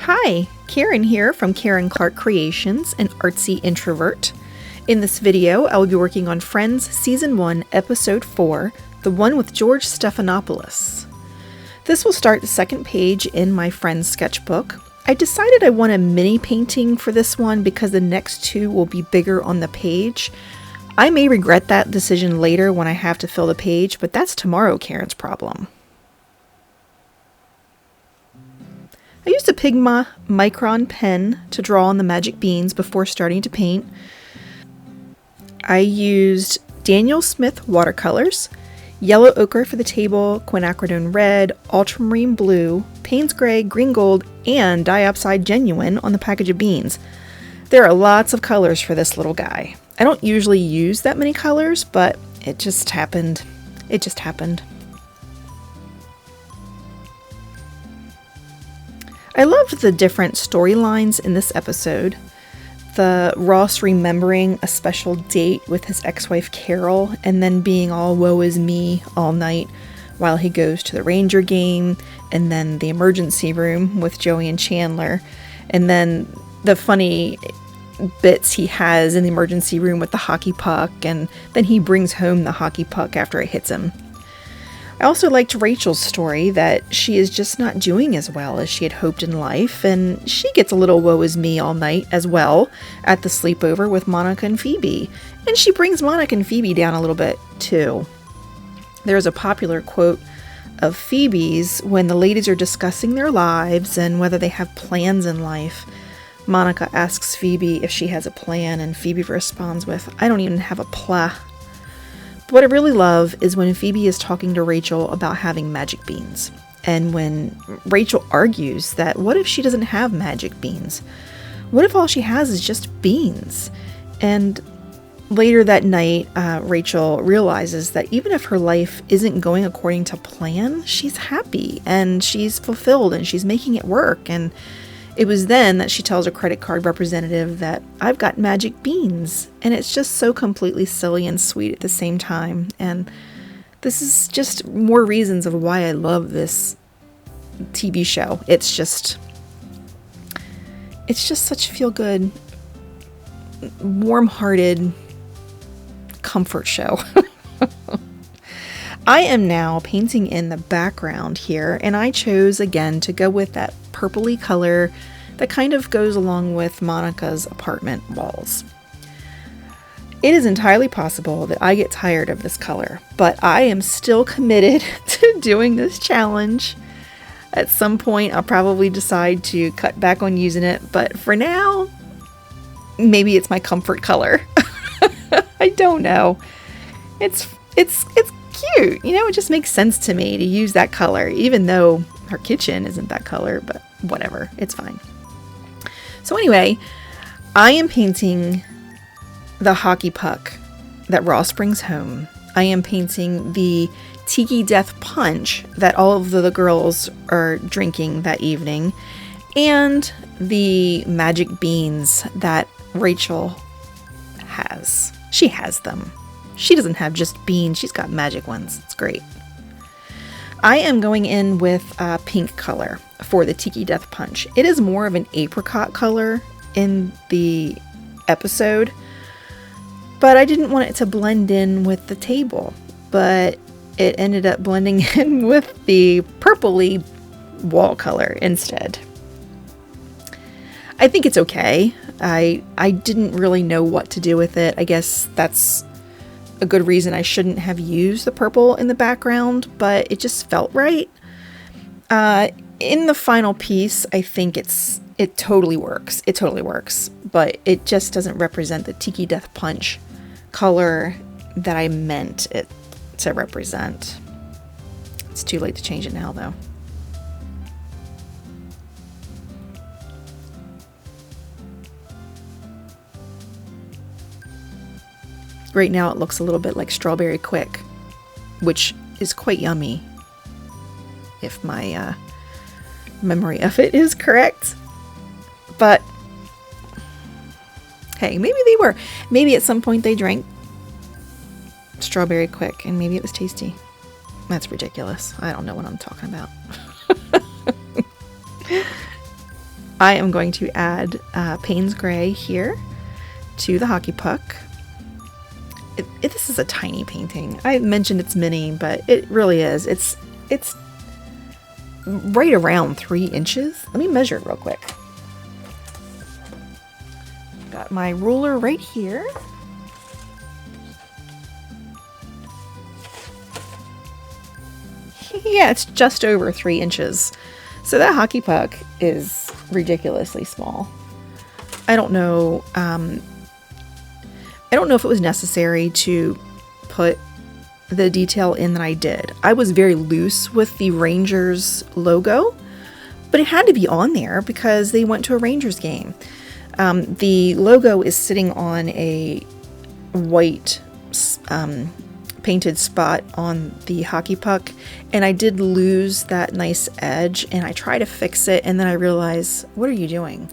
Hi, Karen here from Karen Clark Creations, an artsy introvert. In this video, I will be working on Friends Season 1, Episode 4, the one with George Stephanopoulos. This will start the second page in my Friends Sketchbook. I decided I want a mini painting for this one because the next two will be bigger on the page. I may regret that decision later when I have to fill the page, but that's tomorrow Karen's problem. I used a Pigma Micron Pen to draw on the magic beans before starting to paint. I used Daniel Smith Watercolors, Yellow Ochre for the table, Quinacridone Red, Ultramarine Blue, Payne's Gray, Green Gold, and Diopside Genuine on the package of beans. There are lots of colors for this little guy. I don't usually use that many colors, but it just happened. I loved the different storylines in this episode. The Ross remembering a special date with his ex-wife Carol and then being all woe is me all night while he goes to the Ranger game, and then the emergency room with Joey and Chandler, and then the funny bits he has in the emergency room with the hockey puck, and then he brings home the hockey puck after it hits him. I also liked Rachel's story that she is just not doing as well as she had hoped in life, and she gets a little woe is me all night as well at the sleepover with Monica and Phoebe, and she brings Monica and Phoebe down a little bit too. There's a popular quote of Phoebe's when the ladies are discussing their lives and whether they have plans in life. Monica asks Phoebe if she has a plan, and Phoebe responds with, "I don't even have a pla." What I really love is when Phoebe is talking to Rachel about having magic beans, and when Rachel argues that what if she doesn't have magic beans? What if all she has is just beans? And later that night, Rachel realizes that even if her life isn't going according to plan, she's happy and she's fulfilled and she's making it work. And it was then that she tells a credit card representative that I've got magic beans, and it's just so completely silly and sweet at the same time. And this is just more reasons of why I love this TV show. It's just such a feel-good, warm-hearted comfort show. I am now painting in the background here, and I chose again to go with that purpley color that kind of goes along with Monica's apartment walls. It is entirely possible that I get tired of this color, but I am still committed to doing this challenge. At some point, I'll probably decide to cut back on using it, but for now, maybe it's my comfort color. I don't know. It's cute, you know, it just makes sense to me to use that color, even though her kitchen isn't that color, but whatever, it's fine. So anyway, I am painting the hockey puck that Ross brings home. I am painting the tiki death punch that all of the girls are drinking that evening, and the magic beans that Rachel has. She has them. She doesn't have just beans, she's got magic ones. It's great. I am going in with pink color for the Tiki Death Punch. It is more of an apricot color in the episode, but I didn't want it to blend in with the table, but it ended up blending in with the purpley wall color instead. I think it's okay. I didn't really know what to do with it. I guess that's a good reason I shouldn't have used the purple in the background, but it just felt right. In the final piece, I think it totally works. It totally works, but it just doesn't represent the Tiki Death Punch color that I meant it to represent. It's too late to change it now, though. Right now it looks a little bit like Strawberry Quick, which is quite yummy, if my memory of it is correct. But hey, maybe they were. Maybe at some point they drank Strawberry Quick and maybe it was tasty. That's ridiculous. I don't know what I'm talking about. I am going to add Payne's Gray here to the hockey puck. This is a tiny painting. I mentioned it's mini, but it really is. It's right around 3 inches. Let me measure it real quick. Got my ruler right here. Yeah, it's just over 3 inches. So that hockey puck is ridiculously small. I don't know if it was necessary to put the detail in that I did. I was very loose with the Rangers logo, but it had to be on there because they went to a Rangers game. The logo is sitting on a white painted spot on the hockey puck, and I did lose that nice edge, and I try to fix it, and then I realize, what are you doing?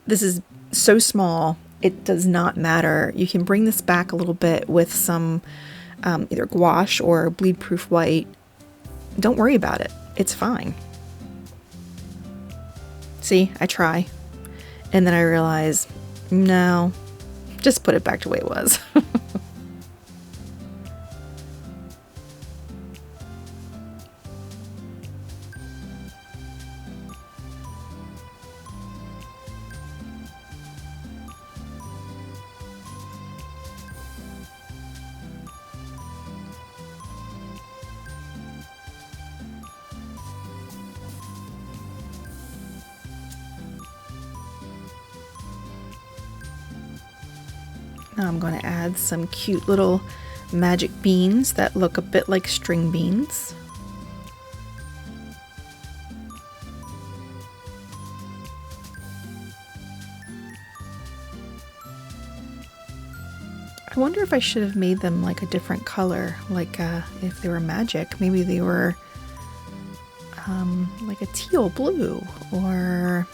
This is so small, it does not matter. You can bring this back a little bit with some either gouache or bleed-proof white. Don't worry about it, it's fine. See, I try, and then I realize, no, just put it back to the way it was. Now I'm going to add some cute little magic beans that look a bit like string beans. I wonder if I should have made them like a different color, like if they were magic. Maybe they were like a teal blue, or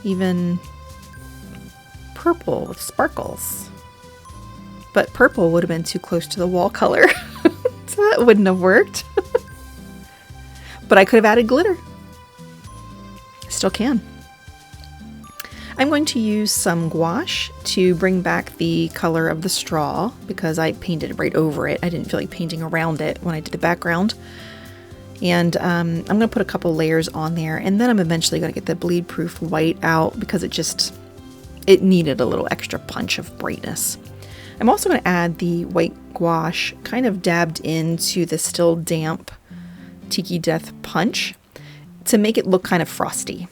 even purple with sparkles. But purple would have been too close to the wall color, so that wouldn't have worked. But I could have added glitter. Still can. I'm going to use some gouache to bring back the color of the straw because I painted right over it. I didn't feel like painting around it when I did the background. And I'm going to put a couple layers on there, and then I'm eventually going to get the bleed-proof white out because it needed a little extra punch of brightness. I'm also going to add the white gouache kind of dabbed into the still damp Tiki Death punch to make it look kind of frosty.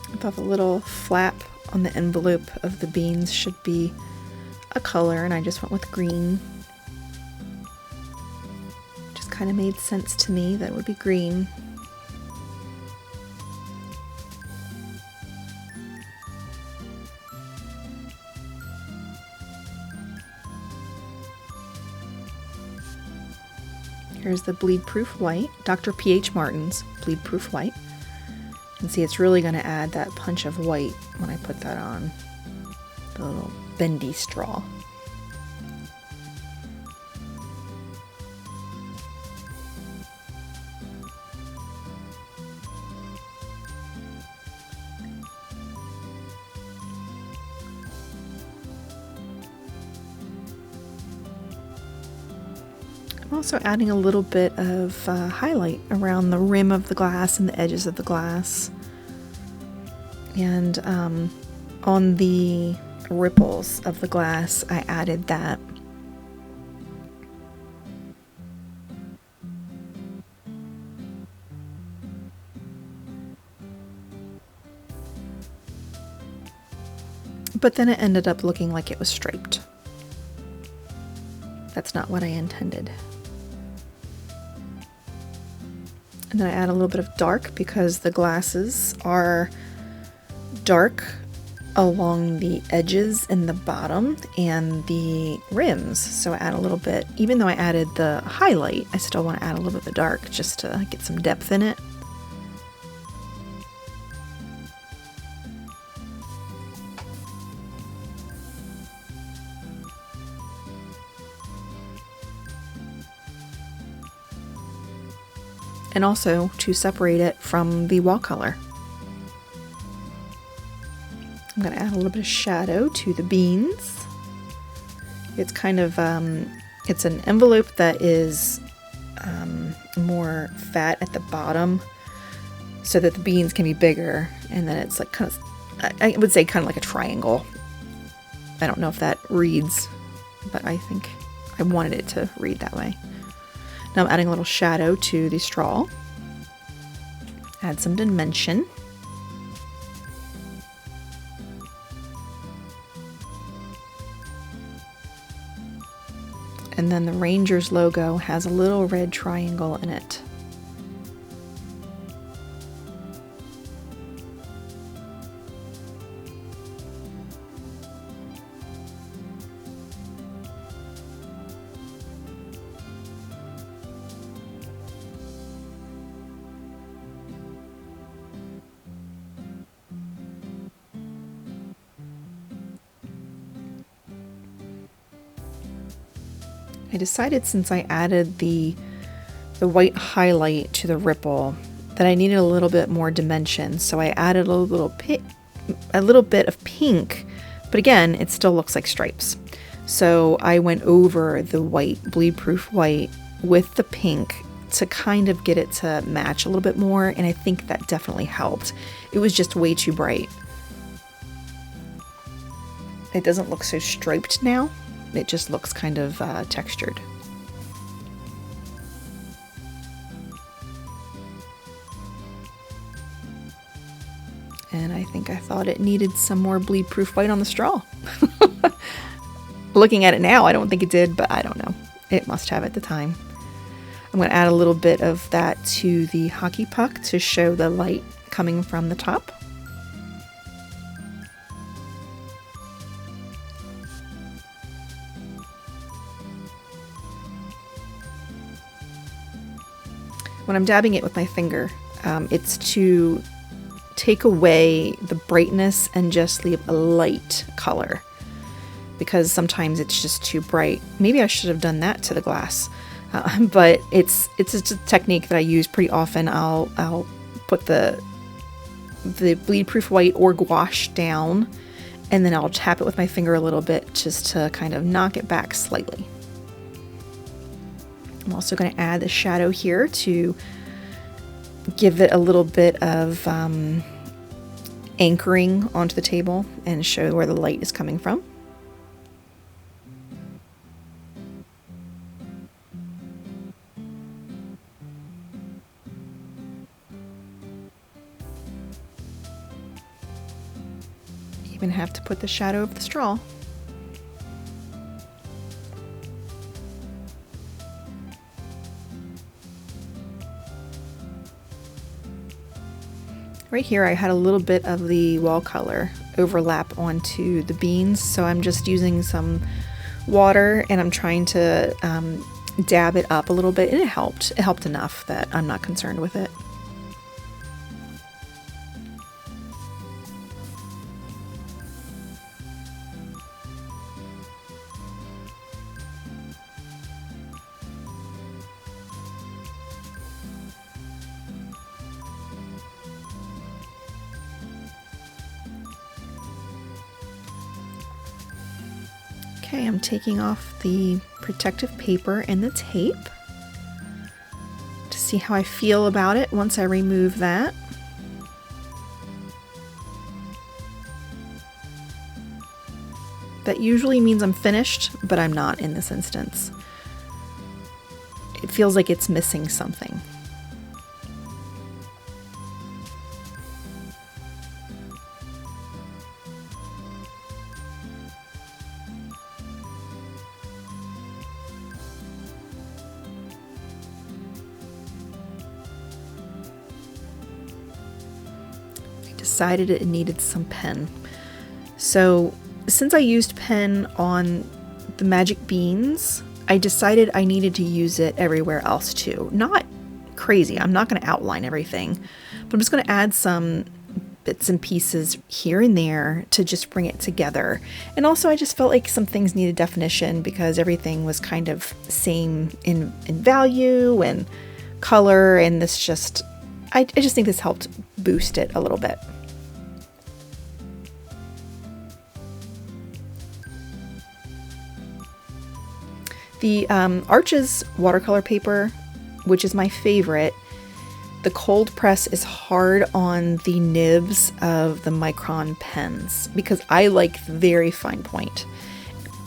I thought the little flap on the envelope of the beans should be a color, and I just went with green. Just kind of made sense to me that it would be green. Here's the Bleedproof White, Dr. P.H. Martin's Bleedproof White. And see, it's really going to add that punch of white when I put that on the little bendy straw. I'm also adding a little bit of highlight around the rim of the glass and the edges of the glass. And on the ripples of the glass, I added that. But then it ended up looking like it was striped. That's not what I intended. And then I add a little bit of dark because the glasses are dark along the edges and the bottom and the rims. So I add a little bit, even though I added the highlight, I still want to add a little bit of the dark just to get some depth in it. And also to separate it from the wall color. I'm going to add a little bit of shadow to the beans. It's kind of, it's an envelope that is more fat at the bottom so that the beans can be bigger, and then it's like kind of, I would say kind of like a triangle. I don't know if that reads, but I think I wanted it to read that way. Now I'm adding a little shadow to the straw. Add some dimension. And then the Rangers logo has a little red triangle in it. I decided, since I added the white highlight to the ripple, that I needed a little bit more dimension. So I added a little bit of pink, but again, it still looks like stripes. So I went over the white, bleed-proof white with the pink to kind of get it to match a little bit more, and I think that definitely helped. It was just way too bright. It doesn't look so striped now. It just looks kind of textured. And I think I thought it needed some more bleed-proof white on the straw. Looking at it now, I don't think it did, but I don't know. It must have at the time. I'm going to add a little bit of that to the hockey puck to show the light coming from the top. When I'm dabbing it with my finger, it's to take away the brightness and just leave a light color, because sometimes it's just too bright. Maybe I should have done that to the glass, but it's just a technique that I use pretty often. I'll put the bleed-proof white or gouache down, and then I'll tap it with my finger a little bit just to kind of knock it back slightly. I'm also going to add the shadow here to give it a little bit of anchoring onto the table and show where the light is coming from. Even have to put the shadow of the straw. Right here I had a little bit of the wall color overlap onto the beans, so I'm just using some water and I'm trying to dab it up a little bit, and it helped. It helped enough that I'm not concerned with it. Okay, I'm taking off the protective paper and the tape to see how I feel about it once I remove that. That usually means I'm finished, but I'm not in this instance. It feels like it's missing something. decided it needed some pen. So since I used pen on the magic beans, I decided I needed to use it everywhere else too. Not crazy, I'm not going to outline everything, but I'm just going to add some bits and pieces here and there to just bring it together. And also I just felt like some things needed definition because everything was kind of same in value and color, and this just, I just think this helped boost it a little bit. The Arches watercolor paper, which is my favorite, the cold press is hard on the nibs of the Micron pens because I like very fine point.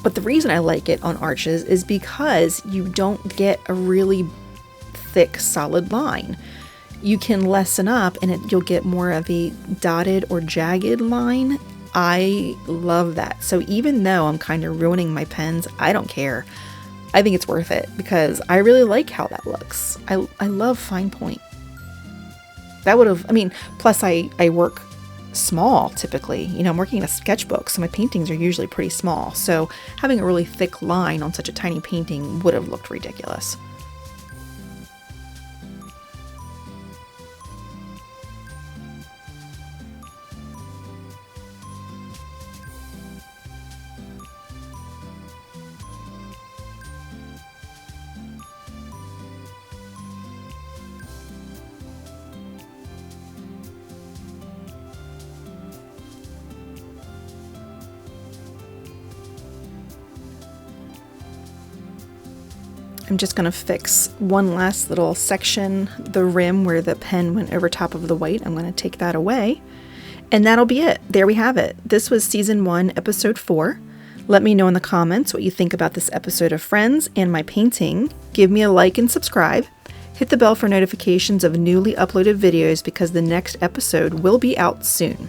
But the reason I like it on Arches is because you don't get a really thick solid line. You can lessen up and you'll get more of a dotted or jagged line. I love that. So even though I'm kind of ruining my pens, I don't care. I think it's worth it because I really like how that looks. I love fine point. That would have, I mean, plus I work small typically. You know, I'm working in a sketchbook, so my paintings are usually pretty small. So having a really thick line on such a tiny painting would have looked ridiculous. I'm just going to fix one last little section, the rim where the pen went over top of the white. I'm going to take that away. And that'll be it. There we have it. This was Season 1, Episode 4. Let me know in the comments what you think about this episode of Friends and my painting. Give me a like and subscribe. Hit the bell for notifications of newly uploaded videos because the next episode will be out soon.